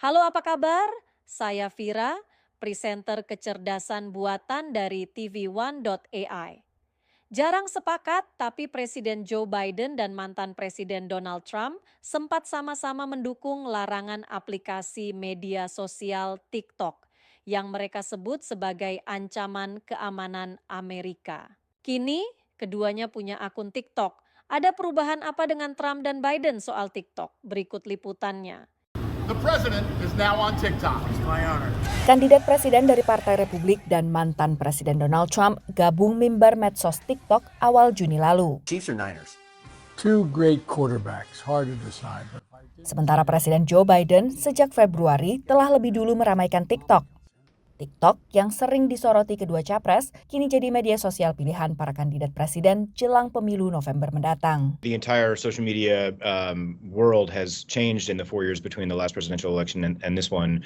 Halo, apa kabar? Saya Vira, presenter kecerdasan buatan dari TV1.ai. Jarang sepakat, tapi Presiden Joe Biden dan mantan Presiden Donald Trump sempat sama-sama mendukung larangan aplikasi media sosial TikTok yang mereka sebut sebagai ancaman keamanan Amerika. Kini, keduanya punya akun TikTok. Ada perubahan apa dengan Trump dan Biden soal TikTok? Berikut liputannya. The president is now on TikTok. It's my honor. Kandidat presiden dari Partai Republik dan mantan Presiden Donald Trump gabung mimbar medsos TikTok awal Juni lalu. Chiefs or Niners? Two great quarterbacks, hard to decide. Sementara Presiden Joe Biden sejak Februari telah lebih dulu meramaikan TikTok. TikTok yang sering disoroti kedua capres kini jadi media sosial pilihan para kandidat presiden jelang pemilu November mendatang. The entire social media world has changed in the 4 years between the last presidential election and this one.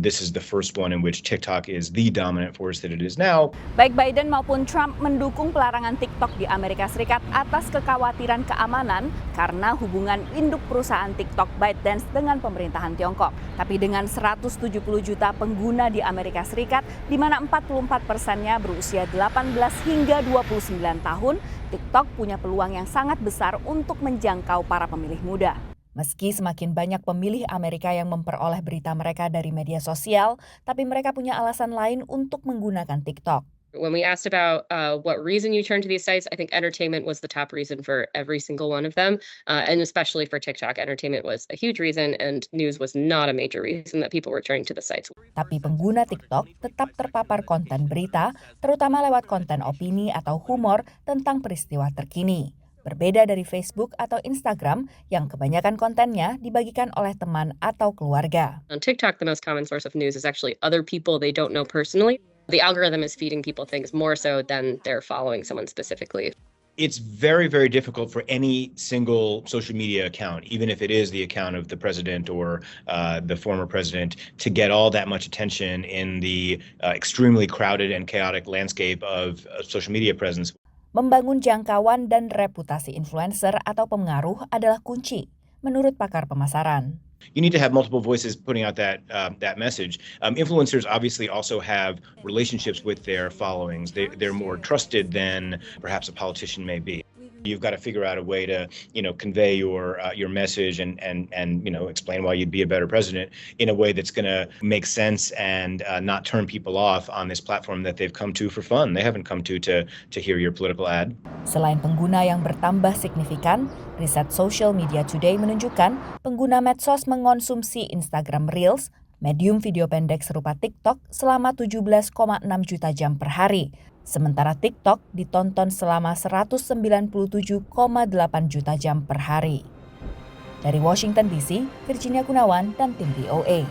This is the first one in which TikTok is the dominant force that it is now. Baik Biden maupun Trump mendukung pelarangan TikTok di Amerika Serikat atas kekhawatiran keamanan karena hubungan induk perusahaan TikTok ByteDance dengan pemerintahan Tiongkok. Tapi dengan 170 juta pengguna di Amerika Serikat, di mana 44%-nya berusia 18 hingga 29 tahun, TikTok punya peluang yang sangat besar untuk menjangkau para pemilih muda. Meski semakin banyak pemilih Amerika yang memperoleh berita mereka dari media sosial, tapi mereka punya alasan lain untuk menggunakan TikTok. When we asked about what reason you turn to these sites, I think entertainment was the top reason for every single one of them. And especially for TikTok, entertainment was a huge reason and news was not a major reason that people were turning to the sites. Tapi pengguna TikTok tetap terpapar konten berita, terutama lewat konten opini atau humor tentang peristiwa terkini. Berbeda dari Facebook atau Instagram yang kebanyakan kontennya dibagikan oleh teman atau keluarga. On TikTok, the most common source of news is actually other people they don't know personally. The algorithm is feeding people things more so than they're following someone specifically. It's very, very difficult for any single social media account, even if it is the account of the president or the former president, to get all that much attention in the extremely crowded and chaotic landscape of social media presence. Membangun jangkauan dan reputasi influencer atau pengaruh adalah kunci, menurut pakar pemasaran. You need to have multiple voices putting out that message. Influencers obviously also have relationships with their followings. They're more trusted than perhaps a politician may be. You've got to figure out a way to, convey your message and explain why you'd be a better president in a way that's going to make sense and not turn people off on this platform that they've come to for fun. They haven't come to hear your political ad. Selain pengguna yang bertambah signifikan, riset Social Media Today menunjukkan pengguna medsos mengonsumsi Instagram Reels, medium video pendek serupa TikTok selama 17,6 juta jam per hari. Sementara TikTok ditonton selama 197,8 juta jam per hari. Dari Washington DC, Virginia Gunawan dan tim VOA.